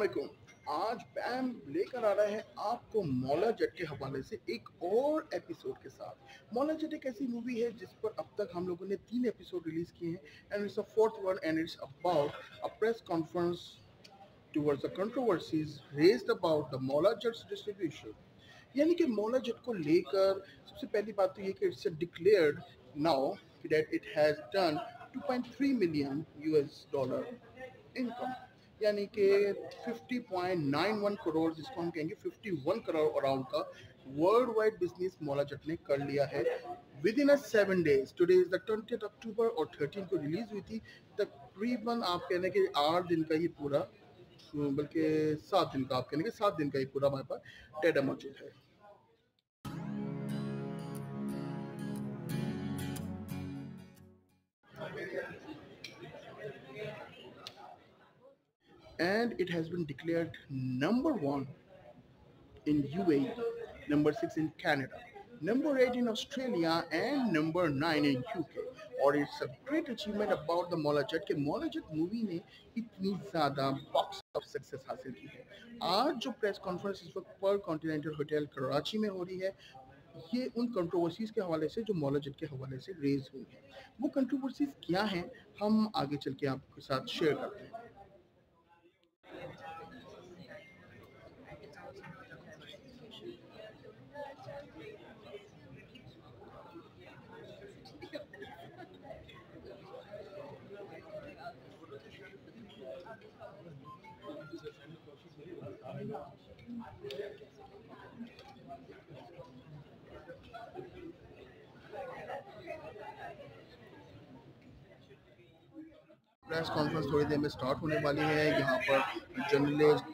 वालेकुम। आज बैम लेकर आ रहा है आपको मौला जट के हवाले से एक और एपिसोड के साथ। मौला जट एक ऐसी मूवी है जिस पर अब तक हम लोगों ने 3 एपिसोड रिलीज किए हैं and it's a fourth one and it's about a press conference towards the controversies raised about the मौला जट्स distribution। यानी कि मौला जट को लेकर सबसे पहली बात तो ये कि it's declared now that it has done 2.3 million US dollar income, यानी कि 50.91 करोड़, जिसको हम कहेंगे 51 करोड़ अराउंड का world wide business Maula Jatt ने कर लिया है with in 7 days। Today is the 20 अक्टूबर और 13 को रिलीज हुई थी। तकरीबन आप कहने के 8 दिन का ही पूरा, बल्कि 7 दिन का, आप कहने के 7 दिन का ही पूरा हमारे पास डेटा मौजूद है। And it has been declared number 1 in UAE, number 6 in Canada, number 8 in Australia, and number 9 in UK। और it's a great achievement about the Maula Jatt के मौला जट मूवी ने इतनी ज़्यादा बॉक्स ऑफिस सक्सेस हासिल की है। आज जो प्रेस कॉन्फ्रेंस इस वक्त पर कॉन्टिनेंटल होटल कराची में हो रही है, ये उन कंट्रोवर्सीज के हवाले से जो मौला जट के हवाले से रेज हुई हैं। वो कंट्रोवर्सीज क्या हैं, हम आगे चल के आपके साथ शेयर करते हैं। प्रेस कॉन्फ्रेंस थोड़ी देर में स्टार्ट होने वाली है। यहाँ पर जर्नलिस्ट,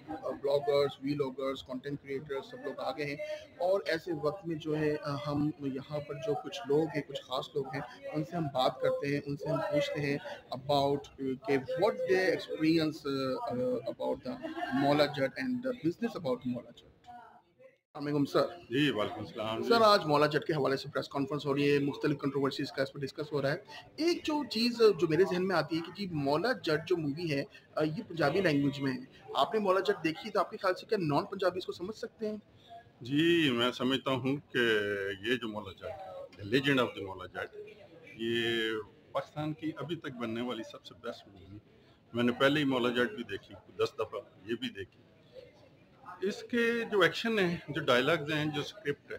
ब्लॉगर्स, वीलॉगर्स, कंटेंट क्रिएटर्स सब लोग आ गए हैं और ऐसे वक्त में जो है हम यहाँ पर जो कुछ लोग हैं, कुछ खास लोग हैं, उनसे हम बात करते हैं, उनसे हम पूछते हैं अबाउट के what they experience about the Maula Jatt and the business about Maula Jatt. वालेकुम सर। जी वालेकुम सलाम सर, आज मौला जट के हवाले से प्रेस कॉन्फ्रेंस हो रही है, मुख्तलिफ कंट्रोवर्सीज का इस पर डिस्कस हो रहा है। एक जो चीज़ जो मेरे जहन में आती है कि जी मौला जट जो मूवी है ये पंजाबी लैंग्वेज में है। आपने मौला जट देखी तो आपके ख्याल से क्या नॉन पंजाबी इसको समझ सकते हैं? जी मैं समझता हूँ कि ये जो Maula Jatt, the legend of the Maula Jatt, ये पाकिस्तान की अभी तक बनने वाली सबसे बेस्ट मूवी। मैंने पहले ही मौला जट भी देखी 10 दफ़ा, ये भी देखी। इसके जो एक्शन है, जो डायलॉग्स हैं, जो स्क्रिप्ट है,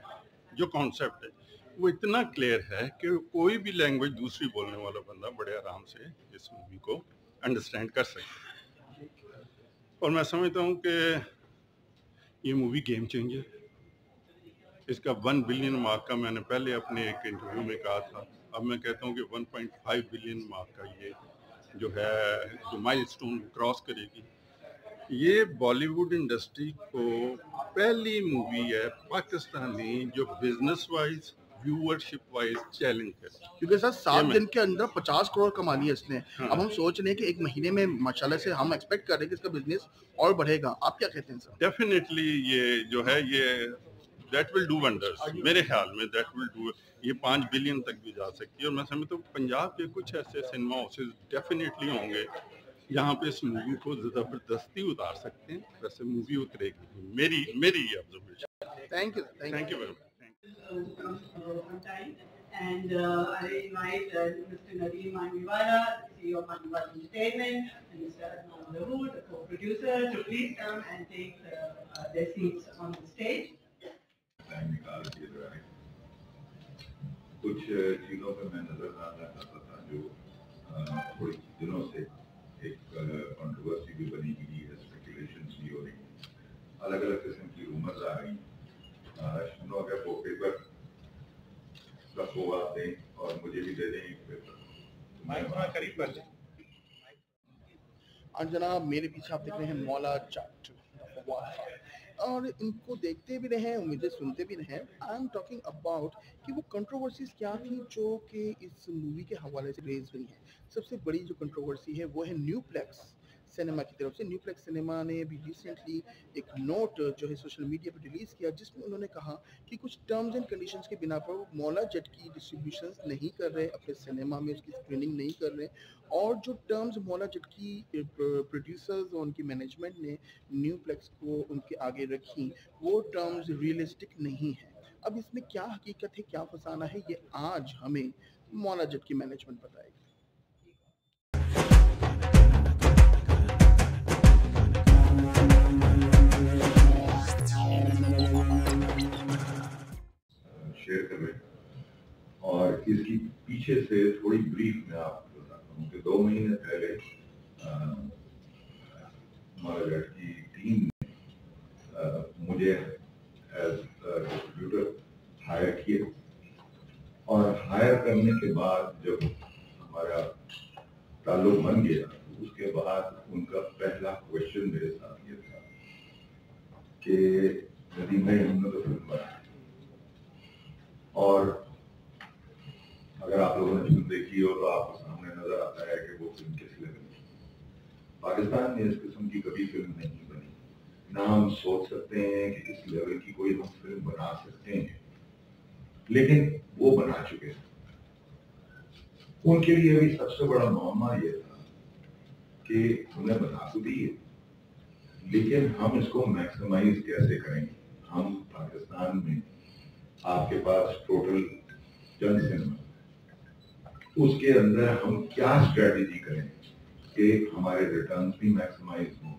जो कॉन्सेप्ट है, वो इतना क्लियर है कि कोई भी लैंग्वेज दूसरी बोलने वाला बंदा बड़े आराम से इस मूवी को अंडरस्टैंड कर सकता है। और मैं समझता हूँ कि ये मूवी गेम चेंजर। इसका 1 बिलियन मार्क का मैंने पहले अपने एक इंटरव्यू में कहा था, अब मैं कहता हूँ कि 1.5 बिलियन मार्क का ये जो है, जो माइलस्टोन क्रॉस करेगी। ये बॉलीवुड इंडस्ट्री को पहली मूवी है पाकिस्तानी जो business wise, viewership wise challenge है, क्योंकि सर 7 दिन के अंदर 50 करोड़ कमा लिया इसने। हाँ। अब हम सोच रहे हैं कि एक महीने में माशाल्लाह से हम एक्सपेक्ट कर रहे हैं कि इसका बिजनेस और बढ़ेगा। आप क्या कहते हैं सर? डेफिनेटली ये जो है, ये दैट विल डू वंडर्स। मेरे ख्याल में दैट विल डू, ये 5 बिलियन तक भी जा सकती है। और मैं समझता हूँ पंजाब के कुछ ऐसे सिनेमा हाउसेज डेफिनेटली होंगे यहाँ पे इस मूवी को ज़बरदस्ती उतार सकते हैं, वैसे मूवी उतरेगी। मेरी ये observation. Thank you, thank you very much. And I invite Mr. Nadeem Maniwala, CEO of Maniwala Entertainment, and Mr. Adnan Dawood, the co-producer, to please come and take their seats on the stage. Time निकाल के जो है कुछ चीज़ों पर मैं नजरअंदाज करता था जो थोड़ी दिनों से एक कंट्रोवर्सी भी बनी हुई है, स्पेकुलेशन भी हो रही है, अलग अलग किस्म की रूमर्स आ रही हैं। सुनो, अगर वो पेपर का वो आप दें और मुझे भी दे दें एक पेपर। करीब कर लें। और जनाब मेरे पीछे आप देख रहे हैं मौला जट, और इनको देखते भी रहे, उम्मीदें सुनते भी रहे। आई एम टॉकिंग अबाउट कि वो कंट्रोवर्सीज क्या थी जो कि इस मूवी के हवाले से रेज हुई हैं। सबसे बड़ी जो कंट्रोवर्सी है वो है न्यूप्लेक्स सिनेमा की तरफ से। न्यूप्लेक्स सिनेमा ने अभी रिसेंटली एक नोट जो है सोशल मीडिया पर रिलीज़ किया, जिसमें उन्होंने कहा कि कुछ टर्म्स एंड कंडीशंस के बिना पर वो मौला जट की डिस्ट्रीब्यूशंस नहीं कर रहे, अपने सिनेमा में उसकी स्क्रीनिंग नहीं कर रहे, और जो टर्म्स मौला जट की प्रोड्यूसर्स और उनकी मैनेजमेंट ने न्यूप्लेक्स को उनके आगे रखी, वो टर्म्स रियलिस्टिक नहीं है। अब इसमें क्या हकीकत है, क्या फसाना है, ये आज हमें मौला जट की मैनेजमेंट बताएगी। शेयर कर रहे हैं और इसकी पीछे से थोड़ी ब्रीफ में आपको बताता हूँ कि 2 महीने पहले मौला जट की टीम ने मुझे एज डिस्ट्रीब्यूटर हायर किया और हायर करने के बाद जब हमारा ताल्लुक बन गया तो उसके बाद उनका पहला क्वेश्चन मेरे साथ ये था कि नदीम भाई हमने तो फिल्म बनाई और अगर आप लोगों ने फिल्म देखी हो तो आपको सामने नजर आता है कि वो फिल्म किस लेवल की। पाकिस्तान में इस किस्म की कभी फिल्म नहीं बनी, ना हम सोच सकते हैं कि इस लेवल की कोई हम फिल्म बना सकते हैं, लेकिन वो बना चुके हैं। उनके लिए भी सबसे बड़ा मामला ये था कि उन्हें बना तो दी है, लेकिन हम इसको मैक्सिमाइज कैसे करेंगे। हम पाकिस्तान में आपके पास टोटल चंद सिनेमा, उसके अंदर हम क्या स्ट्रेटेजी करें कि हमारे रिटर्न्स भी मैक्सिमाइज हों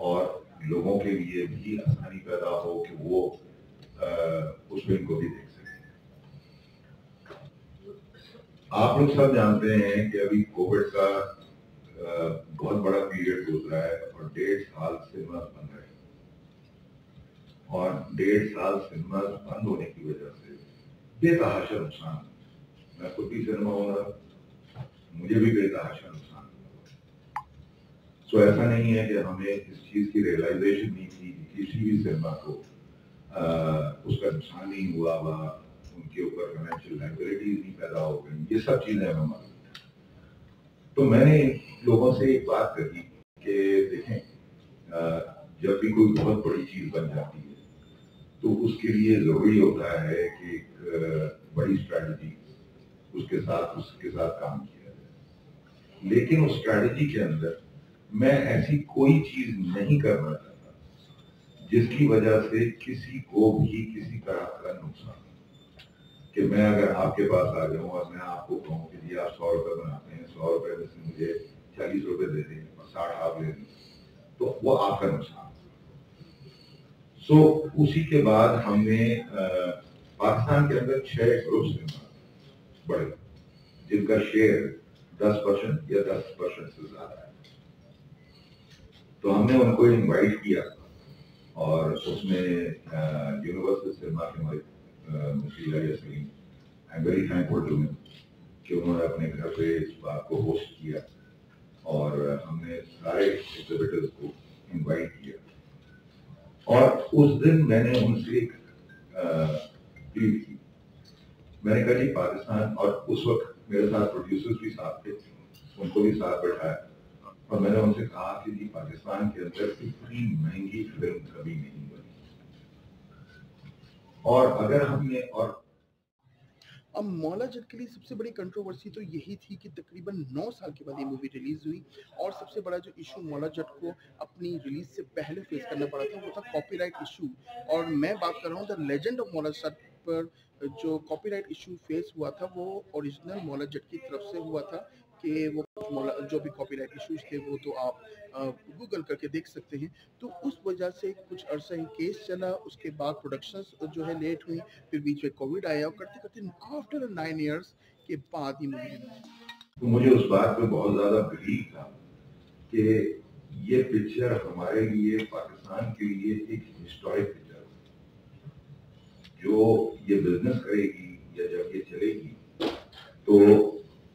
और लोगों के लिए भी आसानी पैदा हो कि वो उस फिल्म को भी देख सकें। आप लोग सब जानते हैं कि अभी कोविड का बहुत बड़ा पीरियड गुजरा है और 1.5 साल सिनेमा बंद रहे और 1.5 साल सिनेमा बंद होने की वजह से बेतहाशा नुकसान। मैं खुद भी सिनेमा ओनर, मुझे भी बेतहाशा नुकसान हुआ। तो ऐसा नहीं है कि हमें इस चीज की रियलाइजेशन नहीं थी कि किसी भी सिनेमा को उसका नुकसान नहीं हुआ, उनके ऊपर फाइनेंशियल लायबिलिटीज नहीं पैदा हो गई, ये सब चीजें हमें मालूम। तो मैंने लोगों से एक बात कही कि देखें, जब भी कोई बहुत बड़ी चीज बन जाती है तो उसके लिए जरूरी होता है कि एक बड़ी स्ट्रैटेजी उसके साथ काम किया जाए। लेकिन उस स्ट्रैटेजी के अंदर मैं ऐसी कोई चीज नहीं करना चाहता जिसकी वजह से किसी को भी किसी तरह का नुकसान, कि मैं अगर आपके पास आ जाऊं और मैं आपको कहूं कि जी आप 100 रुपए बनाते हैं, 100 रुपए में से मुझे 40 रुपए दे दें और 60 आप ले लें, तो वो आपका नुकसान। सो उसी के बाद हमने पाकिस्तान के अंदर 6 ग्रुप सिनेमा बड़े जिनका शेयर 10% या 10% से ज्यादा है, तो हमने उनको इनवाइट किया और उसमें यूनिवर्सल सिनेमा के हमारे I am very thankful to him कि उन्होंने अपने घर पे इस बात को होस्ट किया और हमने सारे एग्जिबिटर्स को इनवाइट किया। और उस दिन मैंने उनसे एक डील की। मैंने कहा जी पाकिस्तान, और उस वक्त मेरे साथ प्रोड्यूसर्स भी साथ थे, उनको भी साथ बैठाया और मैंने उनसे कहा कि जी पाकिस्तान के अंदर इतनी महंगी फिल्म कभी नहीं बनी, और अगर हमने और अब मौला जट के लिए सबसे बड़ी कंट्रोवर्सी तो यही थी कि तकरीबन 9 साल के बाद ये मूवी रिलीज हुई और सबसे बड़ा जो इशू मौला जट को अपनी रिलीज से पहले फेस करना पड़ा था वो था कॉपीराइट इशू। और मैं बात कर रहा हूँ the legend of Maula Jatt पर जो कॉपीराइट इशू फेस हुआ था वो ओरिजिनल मौला जट की तरफ से हुआ था कि वो जो भी कॉपीराइट इश्यूज थे वो तो आप गूगल करके देख सकते हैं। तो उस वजह से कुछ अरसा ही केस चला, उसके बाद प्रोडक्शंस जो है लेट हुई, फिर बीच में कोविड आया और करते करते आफ्टर 9 इयर्स के बाद ही मूवी तो मुझे उस बात पे बहुत ज्यादा बिलीव था कि ये पिक्चर हमारे लिए, पाकिस्तान के लिए एक हिस्टोरिक पिक्चर जो ये बिजनेस करेगी या जब ये चलेगी। तो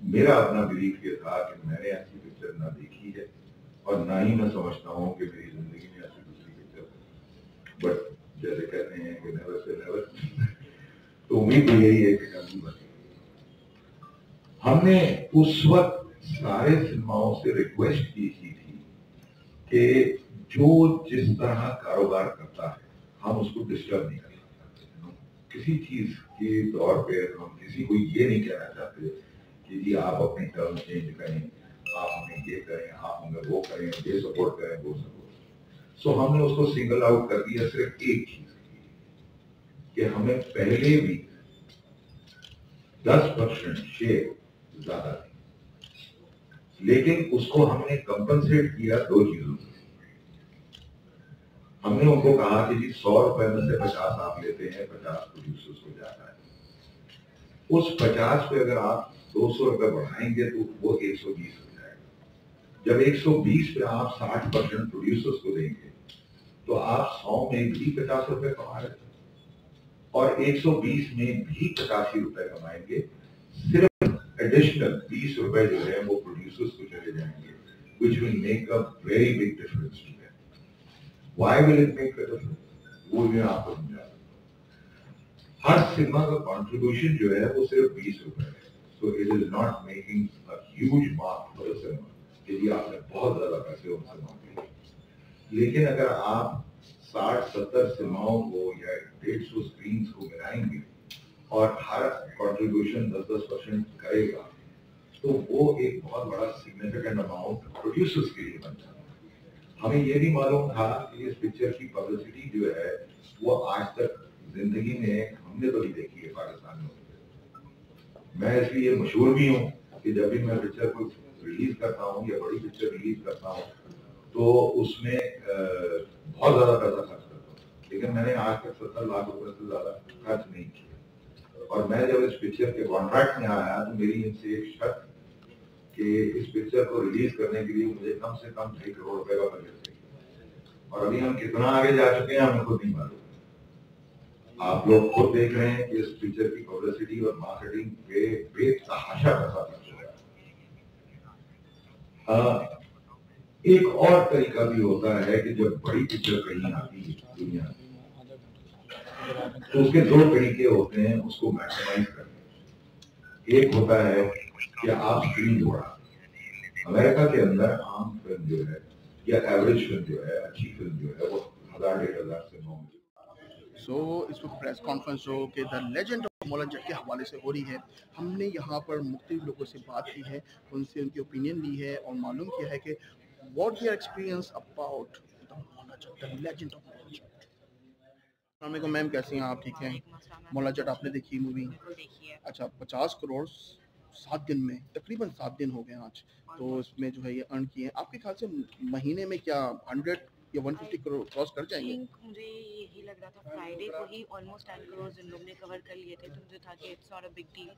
मेरा अपना बिलीफ ये था कि मैंने ऐसी पिक्चर ना देखी है और ना ही मैं समझता हूँ कि मेरी जिंदगी में ऐसी दूसरी पिक्चर, बट जैसे कहते हैं कि नेवर से नेवर, तो उम्मीद तो यही है कि कभी बने। हमने उस वक्त सारे सिनेमाओं से रिक्वेस्ट की थी कि जो जिस तरह कारोबार करता है हम उसको डिस्टर्ब नहीं करना चाहते। किसी चीज के तौर पे हम किसी को ये नहीं कहना चाहते कि जी आप अपनी टर्म चेंज करें, आप हमें ये करें, आप हमें वो करें, ये सपोर्ट करें, वो सपोर्ट। सो हमने उसको सिंगल आउट कर दिया सिर्फ एक चीज कि हमें पहले भी 10% शेयर ज्यादा थी, लेकिन उसको हमने कंपनसेट किया दो चीजों से। हमने उनको कहा कि जी 100 रुपए में से 50 आप लेते हैं, 50 प्रोड्यूसर्स को जाता है। उस 50 पे अगर आप 200 रुपए बढ़ाएंगे तो वो 120 हो जाएगा। जब 120 पे आप 60% प्रोड्यूसर्स को देंगे तो आप 100 में भी 50 रुपए कमा रहे हैं और 120 में भी 85 रुपए कमाएंगे। सिर्फ एडिशनल 20 रुपए जो है वो प्रोड्यूसर्स को चले जाएंगे, which will make a very big difference to them. Why will it make a difference? वो मैं आपको समझा दूंगा। हर सिनेमा का कंट्रीब्यूशन जो है वो सिर्फ 20 रुपए है, so it is not making a huge mark for the cinema कि जी आपने बहुत ज्यादा पैसे उनसे मांगे। लेकिन अगर आप 60-70 सिनेमाओं को या 150 स्क्रीन को मिलाएंगे और हर कंट्रीब्यूशन 10-10% करेगा तो वो एक बहुत बड़ा सिग्निफिकेंट अमाउंट प्रोड्यूसर्स के लिए बन जाता है। हमें ये भी मालूम था कि इस पिक्चर की पब्लिसिटी जो है वो आज तक जिंदगी में हमने तो नहीं देखी है पाकिस्तान में। मैं इसलिए मशहूर भी हूँ कि जब भी मैं पिक्चर को रिलीज करता हूँ या बड़ी पिक्चर रिलीज करता हूँ तो उसमें बहुत ज्यादा पैसा खर्च करता हूँ, लेकिन मैंने आज तक 70 लाख रुपए से ज्यादा खर्च नहीं किया। और मैं जब इस पिक्चर के कॉन्ट्रैक्ट में आया तो मेरी इनसे एक शर्त कि इस पिक्चर को रिलीज करने के लिए मुझे कम से कम 2 करोड़ रुपए का बजट चाहिए। और अभी हम कितना आगे जा चुके हैं हमें खुद नहीं मालूम। आप लोग खुद देख रहे हैं कि इस पिक्चर की पब्लिसिटी और मार्केटिंग पे बेतहाशा पैसा खर्च हो रहा है। एक और तरीका भी होता है कि जब बड़ी पिक्चर कहीं आती है दुनिया में तो उसके दो तरीके होते हैं उसको मैक्सिमाइज करने। एक होता है कि आप स्क्रीन जोड़ा। अमेरिका के अंदर आम फिल्म जो है या एवरेज फिल्म जो है, अच्छी फिल्म जो है वो 1000-1500 से 9 सो इस वक्त प्रेस कॉन्फ्रेंस जो कि the legend of Maula Jatt के हवाले से हो रही है, हमने यहाँ पर मुख्तलिफ लोगों से बात की है, उनसे उनकी ओपिनियन ली है और मालूम किया है कि what their experience about the Maula Jatt, the legend of Maula Jatt. अस्सलाम वालेकुम मैम, कैसी हैं आप? ठीक हैं? मौला जट आपने देखी मूवी? अच्छा, 50 करोड़ 7 दिन में, तकरीबन 7 दिन हो गए आज, तो इसमें जो है ये अर्न किए हैं। आपके ख्याल से महीने में क्या 100 या 150 करोड़ क्रॉस कर जाएंगे? मुझे यही लग रहा था फ्राइडे को ही ऑलमोस्ट 10 करोड़ इन लोग ने कवर कर लिए थे, तो मुझे था कि it's not a big deal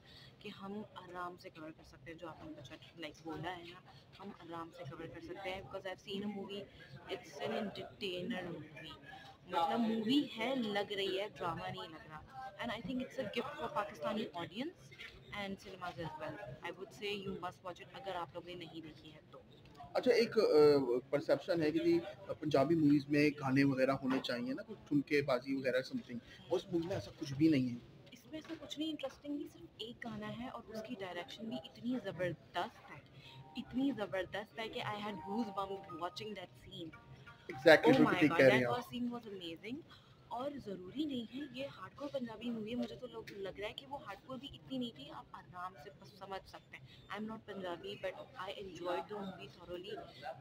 कि हम आराम से कवर कर सकते हैं जो आपने बजट लाइक बोला है ना, हम आराम से कवर कर सकते हैं because I have seen a movie, it's an entertainer movie, मतलब मूवी है, लग रही है, ड्रामा नहीं लग रहा, and I think it's a gift for Pakistani audience and cinemas as well. I would say you must watch it अगर आप लोगों ने नहीं देखी है तो। अच्छा, एक परसेप्शन है कि जी पंजाबी मूवीज में गाने वगैरह होने चाहिए ना, कुछ ठुमकेबाजी वगैरह समथिंग, उस मूवी में ऐसा कुछ भी नहीं है। इसमें ऐसा कुछ नहीं, इंटरेस्टिंगली सिर्फ एक गाना है और उसकी डायरेक्शन भी इतनी ज़बरदस्त है, इतनी ज़बरदस्त है कि I had goose bump watching that scene. Exactly oh जो माय ठीक गॉड, कह रहे दैट हैं वाज आप। Scene was amazing. और ज़रूरी नहीं है ये हार्डकोर पंजाबी मूवी है, मुझे तो लग रहा है कि वो हार्डकोर भी इतनी नहीं थी, आप आराम से समझ सकते हैं। I am not Punjabi but I enjoyed the movie thoroughly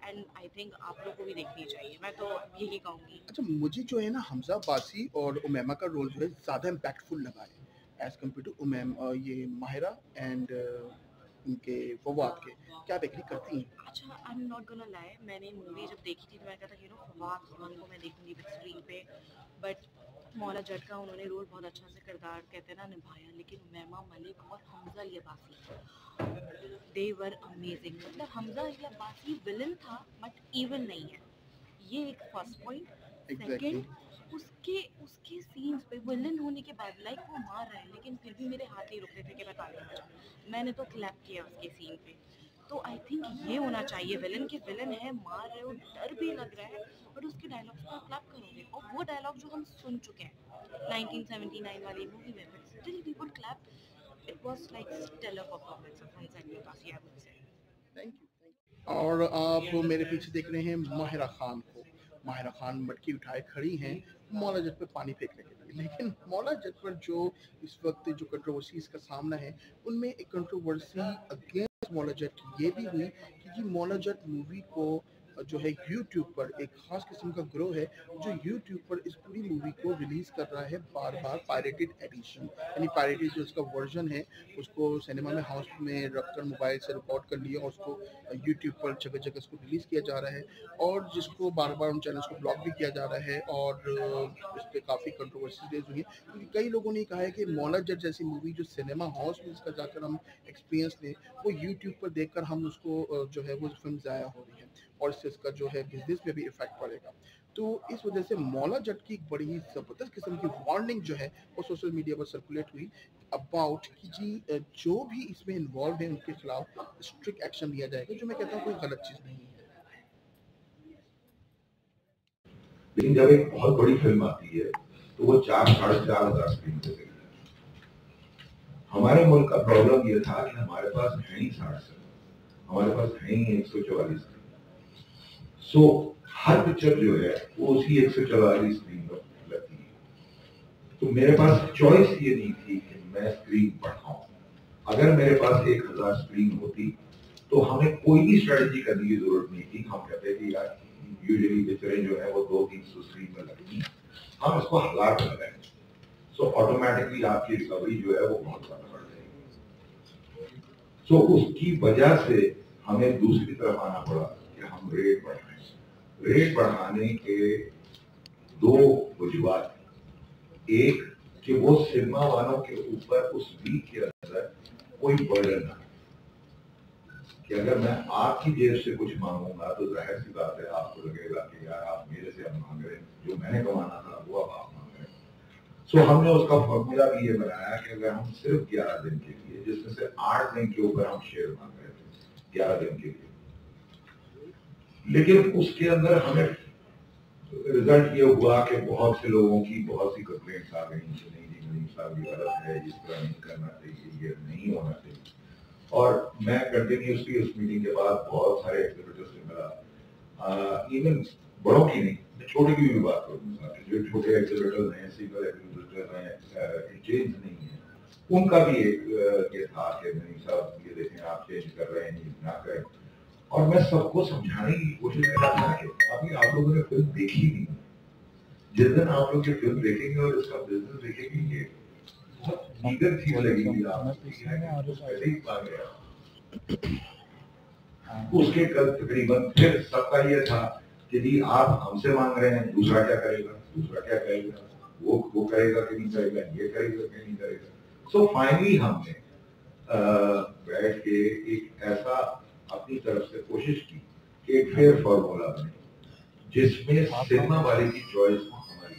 and I think आप लोग को भी देखनी चाहिए, मैं तो यही कहूँगी। अच्छा, मुझे जो है ना हमजा बासी और उमैमा का रोल जो है ज़्यादा इम्पैक्टफुल लगा है एज कम्पेयर टू ये माहिरा एंड उनके फवाद के। क्या आप एग्री करती हैं? अच्छा, I am not gonna lie, मैंने मूवी जब देखी थी तो मैं कहा था कि फवाद खान को मैं देखूंगी बिग स्क्रीन पे, बट मौला जट का उन्होंने रोल बहुत अच्छा से किरदार कहते हैं ना निभाया, लेकिन उमैमा मलिक और हमजा लियाबासी दे वर अमेजिंग। मतलब हमजा लियाबासी विलन था बट इवन नहीं है, ये एक फर्स्ट पॉइंट। एग्जैक्टली। सेकंड, उसके उसके सीन्स पे विलन होने के बाद लाइक वो मार रहा है लेकिन फिर भी मेरे हाथ नहीं रुक रहे थे कि मैं ताली बजाऊं, मैंने तो क्लैप किया उसके सीन पे। तो आई थिंक ये होना चाहिए, विलन के विलन है, मार रहे हो, डर भी लग रहा है, बट उसके डायलॉग्स को क्लैप करोगे, और वो डायलॉग जो हम सुन चुके हैं 1979 वाली मूवी में, but still we would clap. It was like stellar performance of Hamza लियाबासी, I would से। Thank you. और आप मेरे पीछे देख रहे हैं माहिरा खान को। माहिरा खान मटकी उठाए खड़ी हैं मौला जट पे पानी फेंकने के लिए। लेकिन मौला जट पर जो इस वक्त जो कंट्रोवर्सीज का सामना है, उनमें एक कंट्रोवर्सी अगेंस्ट मौला जट ये भी हुई कि मौला जट मूवी को जो है यूट्यूब पर एक खास किस्म का ग्रोह है जो यूट्यूब पर इस पूरी मूवी को रिलीज कर रहा है बार बार पायरेटेड एडिशन, यानी पायरेटेड जो उसका वर्जन है उसको सिनेमा में हाउस में रखकर मोबाइल से रिकॉर्ड कर लिया और उसको यूट्यूब पर जगह जगह उसको रिलीज किया जा रहा है, और जिसको बार बार उन चैनल्स को ब्लॉक भी किया जा रहा है। और इस पर काफ़ी कंट्रोवर्सी रेज हुई है क्योंकि कई लोगों ने कहा है कि मौला जट जैसी मूवी जो सिनेमा हाउस में इसका जाकर हम एक्सपीरियंस लें, वो यूट्यूब पर देखकर हम उसको जो है वो फिल्म ज़ाया हो रही है और इससे इसका जो है बिजनेस पे भी इफेक्ट पड़ेगा। तो इस वजह से मौला जट की एक बड़ी ज़बरदस्त किस्म की वार्निंग जो है वो सोशल मीडिया पर सर्कुलेट हुई अबाउट कि जी जो भी इसमें इन्वॉल्व है उनके खिलाफ स्ट्रिक्ट एक्शन लिया जाएगा, जो मैं कहता हूँ कोई गलत चीज़ नहीं है। लेकिन जब एक बहुत बड़ी फिल्म आती है तो वो 4-4.5 स्क्रीन पे देखते हैं। हमारे मुल्क का प्रॉब्लम ये था कि हमारे पास है ही 60, हमारे पास है ही 144 स्क्रीन। सो हर पिक्चर जो है वो उसी 144 स्क्रीन पर लगती है। तो मेरे पास चॉइस ये नहीं थी कि मैं स्क्रीन बढ़ाऊं। अगर मेरे पास 1000 स्क्रीन होती तो हमें कोई भी स्ट्रेटजी करने की जरूरत नहीं थी। हम कहते कि यार यूजुअली पिक्चरें जो है वो 200-300 स्क्रीन में लगती हैं, हम इसको 1000 में लगाएंगे, सो ऑटोमेटिकली आपकी रिकवरी जो है वो बहुत ज्यादा बढ़ जाएगी। सो उसकी वजह से हमें दूसरी तरफ आना पड़ा कि हम रेट बढ़ाएं। रेट बढ़ाने के दो वजूहत, एक कि वो सिनेमा वालों के ऊपर उस वीक के अंदर कोई बर्डन ना, कि अगर मैं आपकी जेब से कुछ मांगूंगा तो जाहिर सी बात है आपको लगेगा कि यार आप मेरे से अब मांग रहे हैं, जो मैंने कमाना था वो अब आप मांग रहे हैं। सो हमने उसका फॉर्मूला भी ये बनाया कि अगर हम सिर्फ 11 दिन के लिए, जिसमें से 8 दिन के ऊपर हम शेयर मांग रहे थे 11 दिन के लिए, लेकिन उसके अंदर हमें रिजल्ट ये हुआ कि बहुत से लोगों की बहुत सी कंप्लेंट्स आ गई कि नहीं जी नदीम साहब ये गलत है, इस तरह नहीं करना चाहिए, ये नहीं होना चाहिए। और मैं कंटिन्यूसली उस मीटिंग के बाद बहुत सारे एग्जीक्यूटिव से मिला, इवन बड़ों की नहीं, छोटे की भी बात करूँगा, जो छोटे एग्जीक्यूटिव हैं, सीनियर एग्जीक्यूटिव हैं, चेंज नहीं है, उनका भी एक ये था कि नहीं साहब ये देखें आप चेंज कर रहे हैं, ना करें। और मैं सबको समझाने की कोशिश कर रहा था कि अभी आप लोगों ने फिल्म देखी नहीं, जिस दिन आप लोग ये फिल्म देखेंगे और इसका बिजनेस देखेंगे, ये बहुत लीगल चीज लगेगी उसके कल तकरीबन फिर सबका ये था कि जी आप हमसे मांग रहे हैं, दूसरा क्या करेगा, दूसरा क्या करेगा, वो करेगा कि नहीं करेगा, ये करेगा कि नहीं करेगा। सो फाइनली हमने बैठ के एक ऐसा अपनी तरफ से कोशिश की कि एक फेयर फॉर्मूला बने जिसमें सिनेमा वाले की चॉइस हमारी,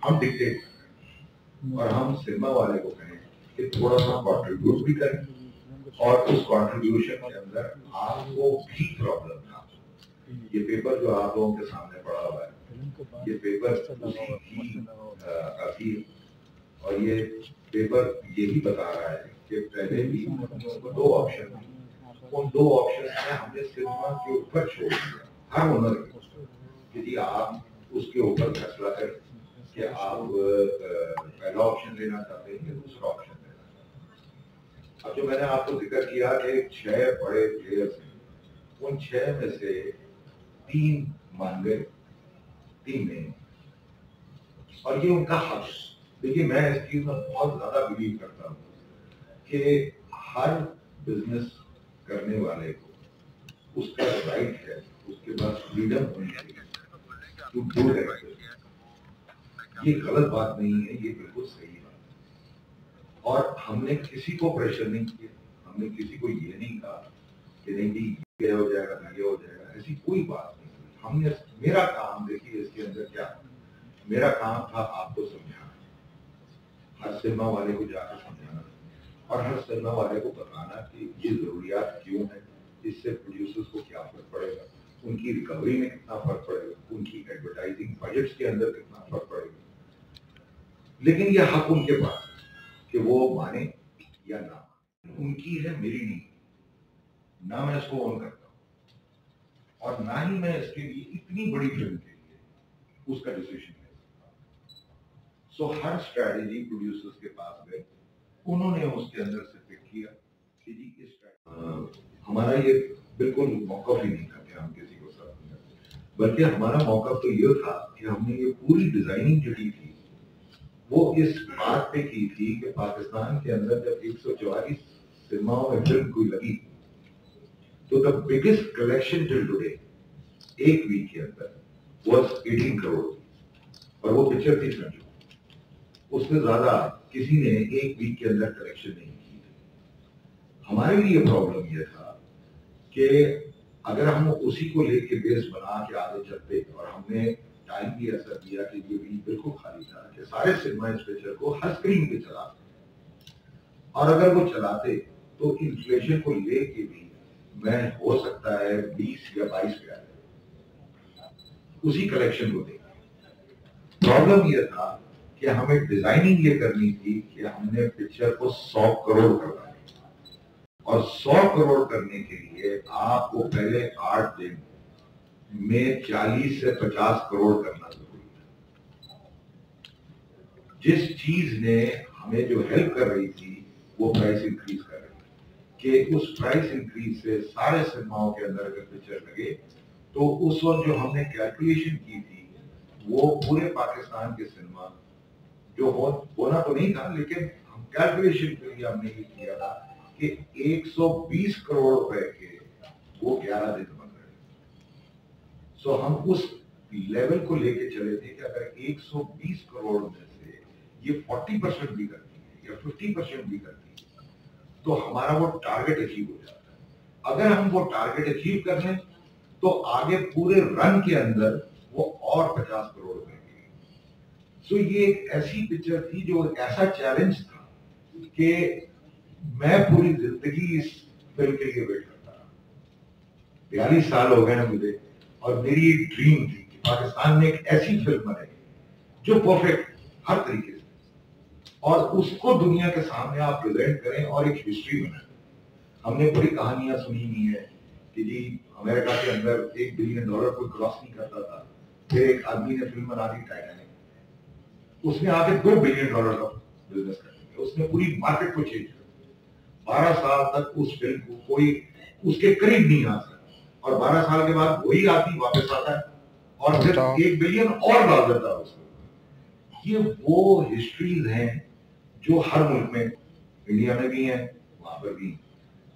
हम डिक्टेट और हम सिनेमा वाले को कहें कि थोड़ा सा कंट्रीब्यूट भी करें और उस कंट्रीब्यूशन के अंदर आपको भी प्रॉब्लम ना हो। ये पेपर जो आप लोगों के सामने पड़ा हुआ है, ये पेपर उसी की काफी, और ये पेपर यही बता रहा है कि पहले भी 2 ऑप्शन थे, उन 2 ऑप्शन में हमने सिनेमा के ऊपर छोड़ दिया हर ओनर कि जी आप उसके ऊपर फैसला करें कि आप पहला ऑप्शन लेना चाहते हैं या दूसरा ऑप्शन लेना चाहते हैं। अब जो मैंने आपको जिक्र किया कि 6 बड़े प्लेयर्स हैं, उन 6 में से 3 मान गए, 3 नहीं, और ये उनका हक। देखिए मैं इस चीज में बहुत ज्यादा बिलीव करता हूँ कि हर बिजनेस करने वाले को उसका राइट है, उसके पास फ्रीडम होनी चाहिए टू डू दैट। ये गलत बात नहीं है, ये बिल्कुल सही बात है। और हमने किसी को प्रेशर नहीं किया, हमने किसी को ये नहीं कहा कि नहीं जी ये हो जाएगा, ये हो जाएगा, ऐसी कोई बात नहीं। हमने, मेरा काम देखिए इसके अंदर क्या, मेरा काम था आपको समझाना, हर सिनेमा वाले को जाकर समझाना और हर सिनेमा वाले को बताना कि ये जरूरियात क्यों है, इससे प्रोड्यूसर्स को क्या फर्क पड़ेगा, उनकी रिकवरी में कितना फर्क पड़ेगा, उनकी एडवर्टाइजिंग बजट्स के अंदर कितना फर्क पड़ेगा। लेकिन यह हक उनके पास कि वो माने या ना माने, उनकी है, मेरी नहीं, ना मैं इसको ऑन करता हूँ। और ना ही मैं इसके लिए इतनी बड़ी फिल्म के लिए उसका डिसीजन है। सो हर स्ट्रैटेजी प्रोड्यूसर्स के पास गए, उन्होंने उसके अंदर से पिक किया कि जी इस हमारा ये बिल्कुल मौका ही नहीं था कि हम किसी को साथ में, बल्कि हमारा मौका तो ये था कि हमने ये पूरी डिजाइनिंग जो की थी वो इस बात पे की थी कि पाकिस्तान के अंदर जब 144 सिनेमाओं में फिल्म कोई लगी तो the biggest collection till today एक वीक के अंदर वाज 18 करोड़, और वो पिक्चर थी संजू, उससे ज्यादा किसी ने एक वीक के अंदर कलेक्शन नहीं की। हमारे लिए प्रॉब्लम ये था कि अगर हम उसी को लेके बेस बना के आगे चलते, और हमने टाइम भी ऐसा दिया कि ये वीक बिल्कुल खाली था कि सारे सिनेमा इस पिक्चर को हर स्क्रीन पे चलाते, और अगर वो चलाते तो इन्फ्लेशन को लेके भी मैं हो सकता है 20 या 22 पे आ जाए उसी कलेक्शन को देखें। प्रॉब्लम ये था कि हमें डिजाइनिंग ये करनी थी कि हमने पिक्चर को 100 करोड़ करना है, और 100 करोड़ करने के लिए आपको पहले 8 दिन में 40 से 50 करोड़ करना जरूरी था। जिस चीज ने हमें जो हेल्प कर रही थी वो प्राइस इंक्रीज कर रही थी, कि उस प्राइस इंक्रीज से सारे सिनेमाओं के अंदर अगर पिक्चर लगे तो उस वक्त जो हमने कैलकुलेशन की थी वो पूरे पाकिस्तान के सिनेमा जो होना तो नहीं था, लेकिन हम कैलकुलेशन के लिए हमने ये किया था कि 120 करोड़ रुपए के वो 11 दिन बन रहे। सो हम उस लेवल को लेके चले थे कि अगर 120 करोड़ में से ये 40% भी करती है या 50% भी करती है तो हमारा वो टारगेट अचीव हो जाता है। अगर हम वो टारगेट अचीव कर लें तो आगे पूरे रन के अंदर वो और 50 करोड़ रुपए की। सो ये एक ऐसी पिक्चर थी जो एक ऐसा चैलेंज था कि मैं पूरी जिंदगी इस फिल्म के लिए वेट करता रहा। 42 साल हो गए ना मुझे, और मेरी एक ड्रीम थी कि पाकिस्तान में एक ऐसी फिल्म बने जो परफेक्ट हर तरीके से, और उसको दुनिया के सामने आप प्रेजेंट करें और एक हिस्ट्री बनाएं। हमने बड़ी कहानियां सुनी हुई है कि जी अमेरिका के अंदर $1 बिलियन कोई क्रॉस नहीं करता था, फिर एक आदमी ने फिल्म बना दी टाइटैनिक, उसने आके $2 बिलियन का बिजनेस कर दिया, उसने पूरी मार्केट को चेंज कर दिया। 12 साल तक उस फिल्म को कोई उसके करीब नहीं आ सका, और 12 साल के बाद वही आदमी वापस आता है और फिर 1 बिलियन और डाल देता है उसको। ये वो हिस्ट्रीज हैं जो हर मुल्क में, इंडिया में भी है, वहां पर भी,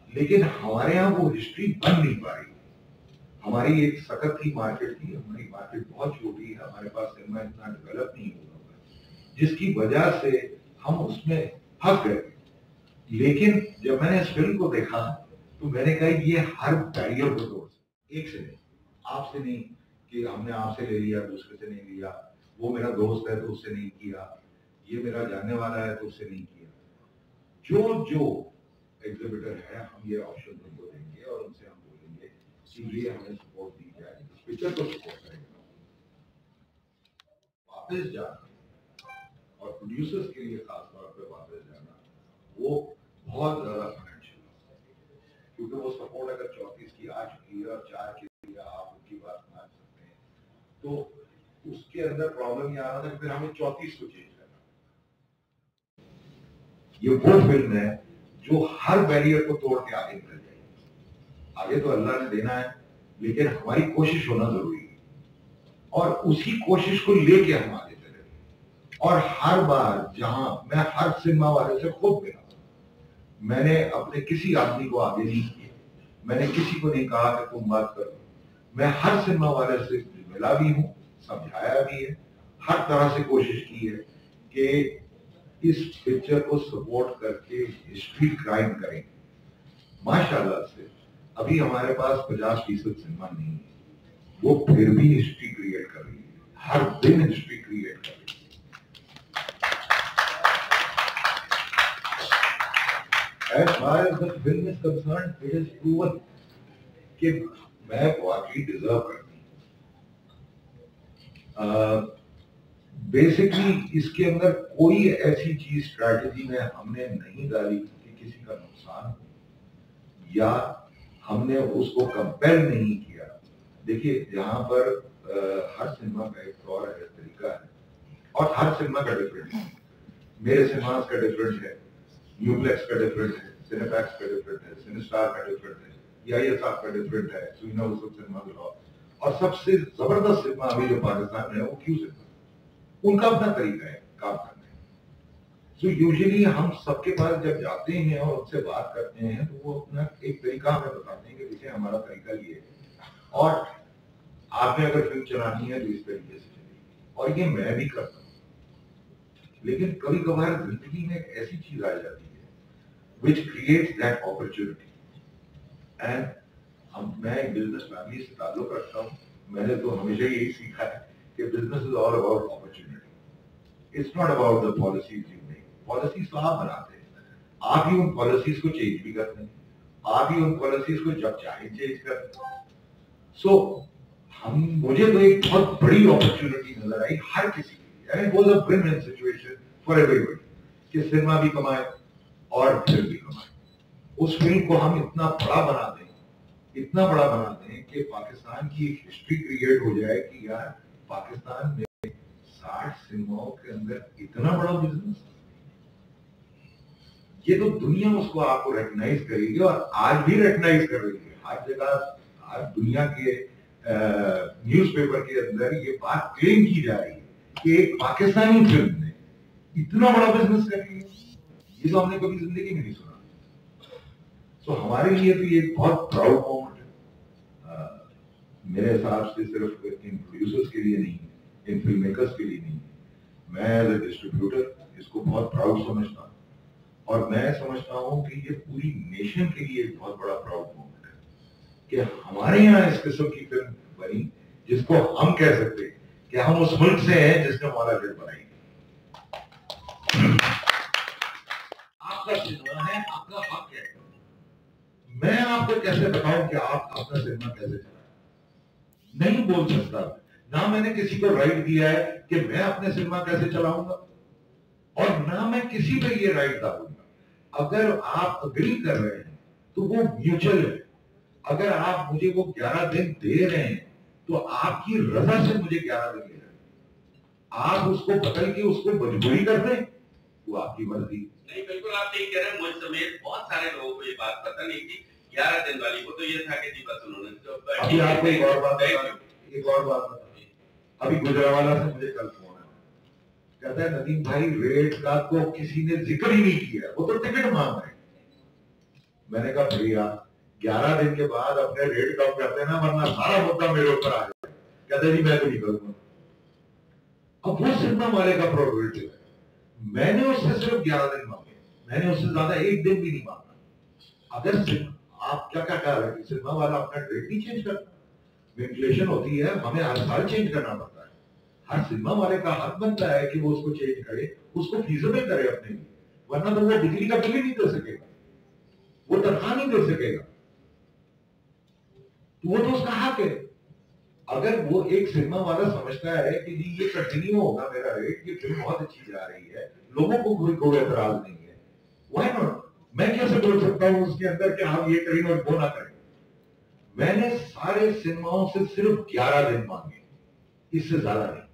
लेकिन हमारे यहाँ वो हिस्ट्री बन नहीं पा रही। हमारी एक सख्त की मार्केट थी, हमारी मार्केट बहुत छोटी है, हमारे पास सिनेमा इतना डेवलप नहीं हुआ, जिसकी वजह से हम उसमें फंस गए। लेकिन जब मैंने इस फिल्म को देखा तो मैंने कहा ये हर बैरियर को तोड़, एक से नहीं, आपसे नहीं कि हमने आपसे ले लिया, दूसरे से नहीं लिया, वो मेरा दोस्त है तो उससे नहीं किया, ये मेरा जानने वाला है तो उससे नहीं किया। जो एग्जिबिटर है हम ये ऑप्शन उनको देंगे और उनसे हम बोलेंगे कि ये हमें सपोर्ट दी जाए, पिक्चर को सपोर्ट करेंगे। वापस जाना और प्रोड्यूसर्स के लिए खास तौर पे वापस जाना वो बहुत ज्यादा फाइनेंशियल है, क्योंकि वो सपोर्ट अगर 34 की आ चुकी है और 4 के लिए आप उनकी बात मान सकते हैं, तो उसके अंदर प्रॉब्लम ये आ रहा था कि फिर हमें 34 को चेंज करना। ये वो फिल्म है जो हर बैरियर को तोड़ के आगे निकल जाएगी। आगे तो अल्लाह ने देना है, लेकिन हमारी कोशिश होना जरूरी है, और उसी कोशिश को लेके हम आगे चले। और हर बार जहां मैं हर सिनेमा वाले से खुद मिला, मैंने अपने किसी आदमी को आगे नहीं किया, मैंने किसी को नहीं कहा कि तुम बात करो, मैं हर सिनेमा वाले से मिला भी हूँ, समझाया भी है, हर तरह से कोशिश की है कि इस पिक्चर को सपोर्ट करके हिस्ट्री क्राइम करें। माशाल्लाह से अभी हमारे पास 50% सिनेमा नहीं है, वो फिर भी हिस्ट्री क्रिएट कर रही है, हर दिन हिस्ट्री क्रिएट कर रही है। As far as the film is concerned, it is proven कि मैं वाकई डिजर्व करती हूँ। बेसिकली इसके अंदर कोई ऐसी चीज स्ट्रैटेजी में हमने नहीं डाली कि किसी का नुकसान हो, या हमने उसको कंपेल नहीं किया देखिए यहाँ पर हर सिनेमा का एक और तरीका है और हर सिनेमा का डिफरेंट है। मेरे सिनेमास का डिफरेंट है, न्यूप्लेक्स का डिफरेंट है, सिनेपैक्स का डिफरेंट है, सिनेस्टार का डिफरेंट है, EIS का डिफरेंट है, सुइना उसको सिनेमा का। और सबसे जबरदस्त सिनेमा अभी जो पाकिस्तान में है वो क्यू सिनेमा, उनका अपना तरीका है काम करने का। सो यूजुअली हम सबके पास जब जाते हैं और उनसे बात करते हैं तो वो अपना एक तरीका हमें बताते हैं कि देखिए हमारा तरीका ये है और आपने अगर फिल्म चलानी है तो इस तरीके से चलेगी, और ये मैं भी करता हूँ। लेकिन कभी कभार जिंदगी में एक ऐसी चीज आ जाती है which creates that opportunity and मैं एक बिजनेस फैमिली से ताल्लुक रखता हूँ। मैंने तो हमेशा यही सीखा है कि business is all about opportunity, it's not about the policies you make. Policies तो आप बनाते हैं, आप ही उन पॉलिसीज को चेंज भी करते हैं, आप ही उन पॉलिसीज को जब चाहे चेंज करते हैं। सो मुझे तो एक बहुत बड़ी अपॉर्चुनिटी नजर आई हर किसी के लिए, वो was a win win situation for everybody कि सिनेमा भी कमाए और फिल्म भी कमाए। उस फिल्म को हम इतना बड़ा बना दें, इतना बड़ा बना दें कि पाकिस्तान की एक हिस्ट्री क्रिएट हो जाए कि यार पाकिस्तान में 60 सिनेमाओं के अंदर इतना बड़ा बिजनेस, ये तो दुनिया उसको आपको रिकॉग्नाइज करेगी और आज भी रिकॉग्नाइज कर रही है। हर जगह आज दुनिया के न्यूज़पेपर के अंदर ये बात क्लेम की जा रही है कि एक पाकिस्तानी फिल्म ने इतना बड़ा बिजनेस कर लिया, ये तो हमने कभी जिंदगी में नहीं सुना। तो हमारे लिए तो ये बहुत प्राउड मोमेंट है। मेरे हिसाब से सिर्फ इन प्रोड्यूसर्स के लिए नहीं है, इन फिल्म मेकर्स के लिए नहीं है, मैं एज ए डिस्ट्रीब्यूटर इसको बहुत प्राउड समझता हूँ और मैं समझता हूँ कि ये पूरी नेशन के लिए एक बहुत बड़ा प्राउड मोमेंट है कि हमारे यहाँ इस किस्म की फिल्म बनी जिसको हम कह सकते हैं कि हम उस मुल्क से हैं जिसने हमारा फिल्म बनाई। आपका सिनेमा है, आपका हक है, मैं आपको कैसे बताऊं कि आप अपना सिनेमा कैसे चलाएं? नहीं बोल सकता, ना मैंने किसी को राइट दिया है कि मैं अपने सिनेमा कैसे चलाऊंगा और ना मैं किसी पे ये राइट डालूंगा। अगर आप अग्री कर रहे हैं तो वो म्यूचुअल है। अगर आप मुझे वो 11 दिन दे रहे हैं तो आपकी रजा से मुझे 11 दिन दे रहे हैं, आप उसको बदल के उसको मजबूरी कर दें, वो आपकी मर्जी। नहीं, बिल्कुल आप ठीक कह रहे हैं। मुझ समेत बहुत सारे लोगों को ये बात पता नहीं थी। 11 दिन वाली को तो ये था कि जी बस उन्होंने तो अभी आपको एक और बात बता, अभी गुजरावाला से मुझे कल फोन है, कहता है नदीम भाई रेट का तो किसी ने जिक्र ही नहीं किया, वो तो टिकट मांग रहे हैं। मैंने कहा भैया 11 दिन के बाद अपने रेट कम करते ना, वरना सारा मुद्दा मेरे ऊपर आ जाए। कहते जी मैं तो नहीं करूंगा। अब वो सिनेमा वाले का प्रोबेबिलिटी है, मैंने उससे सिर्फ 11 दिन मांगे, मैंने उससे ज्यादा एक दिन भी नहीं मांगा। अगर आप क्या क्या कह रहे हैं, सिनेमा वाला अपना रेट नहीं चेंज करता, इन्फ्लेशन होती है, हमें हर साल चेंज करना पड़ता है। हर सिनेमा वाले का हक बनता है कि वो उसको चेंज करे, उसको फीसिबल करे अपने लिए, वरना तो वो बिजली का बिल ही नहीं दे सकेगा, वो तनख्वाह नहीं दे सकेगा, तो वो तो उसका हक है। अगर वो एक सिनेमा वाला समझता है कि जी ये कंटिन्यू होगा मेरा रेट, ये फिल्म बहुत अच्छी जा रही है, लोगों को कोई एतराज नहीं है, व्हाई नॉट? मैं कैसे बोल सकता हूँ उसके अंदर कि आप ये करें और वो ना करें? मैंने सारे सिनेमाओं से सिर्फ 11 दिन मांगे, इससे ज्यादा नहीं।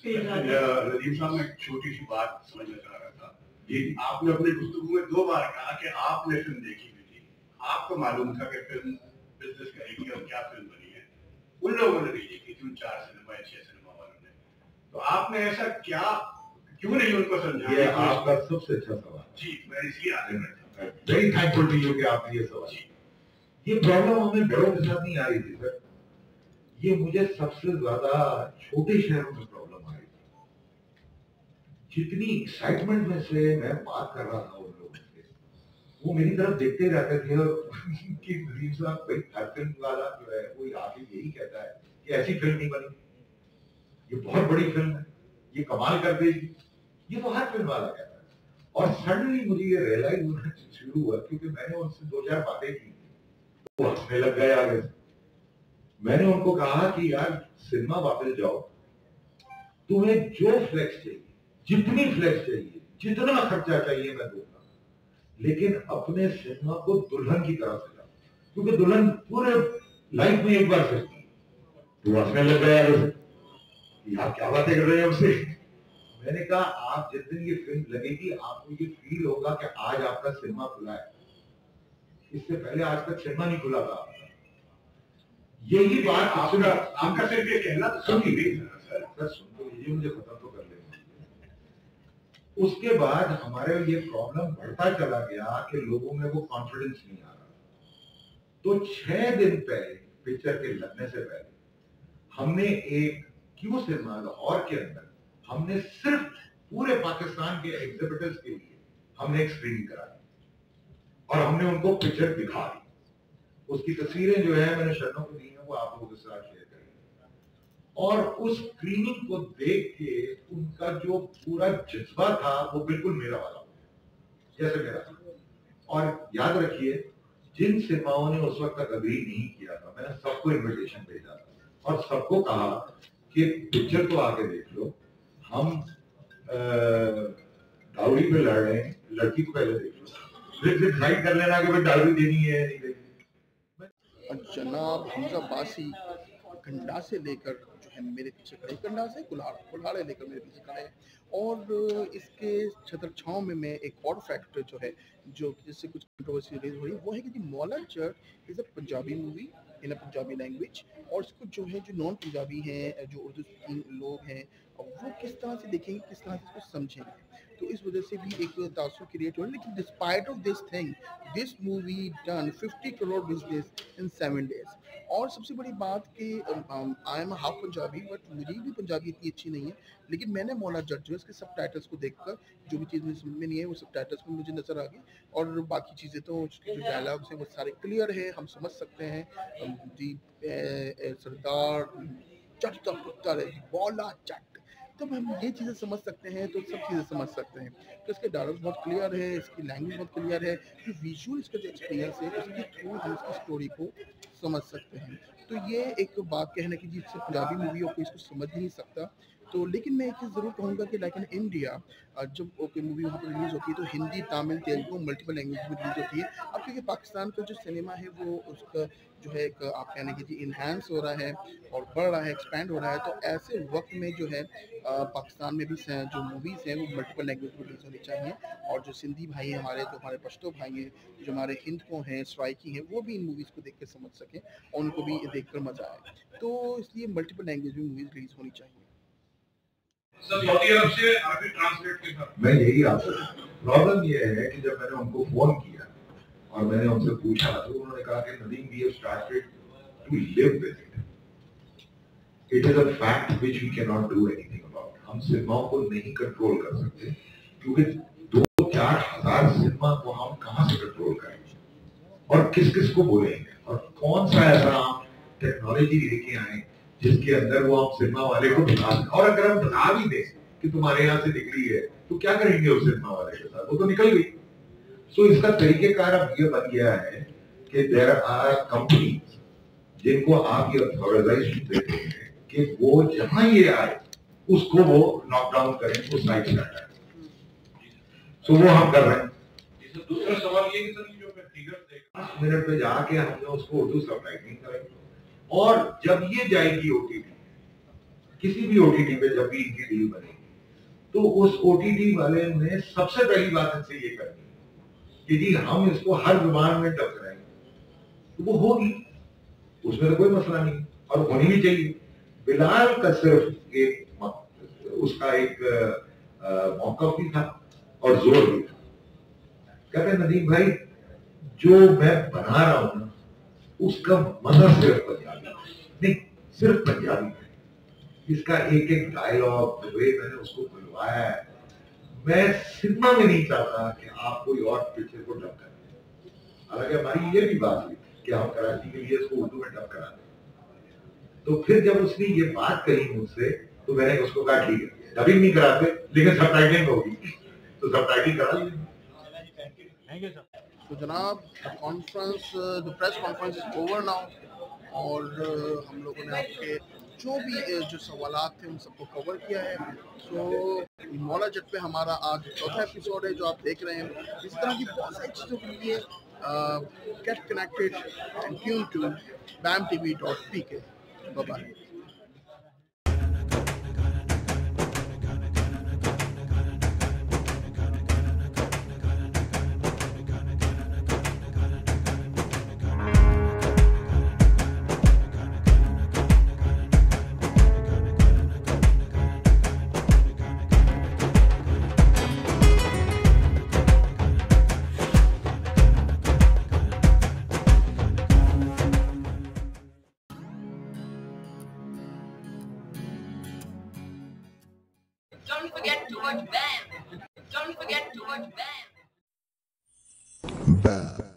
नदीम साहब, मैं एक छोटी सी बात समझना चाह रहा था जी। आपने अपनी गुफ्तगू में 2 बार कहा कि आपने फिल्म देखी हुई थी, आपको मालूम था कि फिल्म बिजनेस करेगी और क्या फिल्म बनी है। उन लोगों ने नहीं देखी थी, उन 4 सिनेमा या 6 सिनेमा वालों ने, तो आपने ऐसा क्या क्यों नहीं उनको समझाया? ये आपका सबसे अच्छा सवाल जी, मैं इसलिए आगे बैठा हूं। वेरी थैंकफुल टू यू कि आपने ये सवाल। ये प्रॉब्लम हमें बड़ों के साथ नहीं आ रही थी सर, ये मुझे सबसे ज्यादा छोटे शहरों में प्रॉब्लम आ रही थी। जितनी एक्साइटमेंट में से मैं बात कर रहा था उन लोगों से, वो मेरी तरफ देखते रहते थे और कि नदीम साहब भाई हर फिल्म वाला जो है वो आके यही कहता है कि ऐसी फिल्म नहीं बनी, ये बहुत बड़ी फिल्म है, ये कमाल कर देगी, ये तो हर फिल्म वाला कहता है। और सडनली मुझे ये रियलाइज होना शुरू हुआ क्योंकि मैंने उनसे 2-4 बातें की, वो हंसने लग गए आगे से। मैंने उनको कहा कि यार सिनेमा वापस जाओ, तुम्हें जो फ्लेक्स चाहिए, जितनी फ्लेक्स चाहिए, जितना खर्चा चाहिए मैं दूंगा, लेकिन अपने सिनेमा को दुल्हन की तरह से जाओ, क्योंकि दुल्हन पूरे लाइफ में एक बार से तो हंसने लग गया कि आप क्या बातें कर रहे हैं हमसे। मैंने कहा आप जिस दिन ये फिल्म लगेगी आपको ये फील होगा कि आज आपका सिनेमा खुला है, इससे पहले आज तक सिनेमा नहीं खुला था। यही बात आपका सिर्फ ये कहना तो सुन नहीं सर सुन तो लीजिए, मुझे खत्म तो कर लेना। उसके बाद हमारे ये प्रॉब्लम बढ़ता चला गया कि लोगों में वो कॉन्फिडेंस नहीं आ रहा। तो 6 दिन पहले पिक्चर के लगने से पहले हमने एक क्यू सिनेमा लाहौर के अंदर हमने सिर्फ पूरे पाकिस्तान के एग्जिबिटर्स के लिए हमने एक स्क्रीनिंग कराई और हमने उनको पिक्चर दिखा दी। उसकी तस्वीरें जो है मैंने शरणों को दी है, वो आप लोगों के साथ शेयर करेंगे। और उस स्क्रीनिंग को देख के उनका जो पूरा जज्बा था वो बिल्कुल मेरा वाला जैसे मेरा था। और याद रखिए जिन सिनेमाओं ने उस वक्त तक अग्री नहीं किया था, मैंने सबको इन्विटेशन भेजा था और सबको कहा कि पिक्चर तो आके देख लो, हम डाउरी पे लड़ रहे हैं, लड़की को पहले देख लो, फिर डिसाइड कर लेना कि भाई डाउरी देनी है नहीं देनी। जनाब हमजा बासी कंडा से लेकर जो है मेरे पीछे खड़े, कंडा से कुल्हाड़े लेकर मेरे पीछे खड़े हैं। और इसके छतर छाँव में मैं एक और फैक्टर जो है जो जिससे कुछ कंट्रोवर्सी रेज हो रही है वो है कि Maula Jatt is a Punjabi movie in a Punjabi language. और इसको जो है जो नॉन पंजाबी हैं, जो उर्दू स्पीकिंग लोग हैं, वो किस तरह से देखेंगे, किस तरह से इसको समझेंगे। तो इस वजह से भी एक तासुर क्रिएट हो रहा है। लेकिन despite of this thing this movie done 50 crore business in 7 days। और सबसे बड़ी बात कि I am half Punjabi but मुझे भी पंजाबी इतनी अच्छी नहीं है, लेकिन मैंने मौला जट जो है इसके सब टाइटल्स को देखकर जो भी चीज़ मुझे समझ में नहीं है वो सब टाइटल्स में मुझे नज़र आ गई। और बाकी चीज़ें तो उसके जो डायलॉग्स हैं वो सारे क्लियर है, हम समझ सकते हैं। जी सरदार जट का पुत्र है मौला जट, तब हम ये चीज़ें समझ सकते हैं तो सब चीज़ें समझ सकते हैं। तो इसके डायलॉग्स बहुत क्लियर है, इसकी लैंग्वेज बहुत क्लियर है, जो विजुअल इसका जो एक्सपीरियंस है उसके थ्रू हम इसकी स्टोरी को समझ सकते हैं। तो ये एक बात कहना कि जिससे पंजाबी मूवी हो कोई इसको समझ नहीं सकता। तो लेकिन मैं एक चीज़ ज़रूर कहूँगा कि लाइक इन इंडिया जब कोई मूवी वहाँ पर रिलीज़ होती है तो हिंदी, तमिल, तेलुगु मल्टीपल लैंग्वेज में रिलीज़ होती है। अब क्योंकि पाकिस्तान का जो सिनेमा है वो उसका जो है एक आप कहने की इन्हांस हो रहा है और बढ़ रहा है, एक्सपैंड हो रहा है। तो ऐसे वक्त में जो है पाकिस्तान में भी जो मूवीज़ हैं वो मल्टीपल लैंग्वेज में रिलीज़ होनी चाहिए। और जो सिंधी भाई हैं हमारे, जो हमारे पश्तो भाई हैं, जो हमारे हिंदको हैं, सराइकी हैं, वो भी इन मूवीज़ को देख कर समझ सकें और उनको भी देख कर मज़ा आए। तो इसलिए मल्टीपल लैंग्वेज में मूवीज़ रिलीज़ होनी चाहिए। सऊदी अरब से अरबी ट्रांसलेट के साथ मैं यही आपसे प्रॉब्लम ये है कि जब मैंने उनको फोन किया और मैंने उनसे पूछा तो उन्होंने कहा कि Nadeem we have started to live with it. It is a fact which we can not do anything about. हम सिनेमाओं को नहीं कंट्रोल कर सकते क्योंकि 2-4 हजार सिनेमा को हम कहां से कंट्रोल करेंगे और किस किस को बोलेंगे और कौन सा ऐसा टेक्नोलॉजी लेके आए जिसके अंदर वो हम सिनेमा वाले को बता दें। और अगर हम बता भी दें कि तुम्हारे यहाँ से निकली है तो क्या करेंगे उस सिनेमा वाले के साथ, वो तो निकल गई। सो इसका तरीकेकार अब ये बन गया है कि देयर आर कंपनीज जिनको आप ये ऑथराइजेशन देते हैं कि वो जहां ये आए उसको वो नॉकडाउन करें, उस साइड से हटाएं। सो वो हम कर रहे हैं। दूसरा सवाल ये कि सर जो मैं फिगर देख 5 मिनट में जाके हमने उसको उर्दू सबटाइटलिंग कराई और जब ये जाएगी ओटीटी, किसी भी ओटीटी पे जब भी इनकी डील बनेगी तो उस ओटीटी वाले ने सबसे पहली बात इनसे ये करनी है कि जी हम इसको हर जुबान में डब कराएंगे, तो वो होगी, उसमें तो कोई मसला नहीं और होनी भी चाहिए। बिलाल का सिर्फ एक उसका एक मौका भी था और जोर भी था। कहते नदीम भाई जो मैं बना रहा हूं ना उसका मजा सिर्फ पंजाबी नहीं, सिर्फ पंजाबी है। इसका एक एक डायलॉग वे मैंने उसको बुलवाया है। मैं सिनेमा में नहीं चाहता कि आप कोई और पिक्चर को डब करें। हालांकि हमारी ये भी बात हुई कि हम कराची के लिए इसको उर्दू में डब करा दें। तो फिर जब उसने ये बात कही मुझसे तो मैंने उसको कहा ठीक है डबिंग नहीं कराते लेकिन सबटाइटलिंग होगी, तो सबटाइटलिंग करा लीजिए। तो जनाब the press conference is over now और हम लोगों ने आपके जो भी जो सवालात थे उन सबको कवर किया है। सो मौला जट पे हमारा आज चौथा एपिसोड है जो आप देख रहे हैं। इस तरह की बहुत सारी चीज़ों के लिए Get connected and tune to bamtv.pk. Bye-bye. Don't forget to watch BAM. Don't forget to watch BAM. Bam.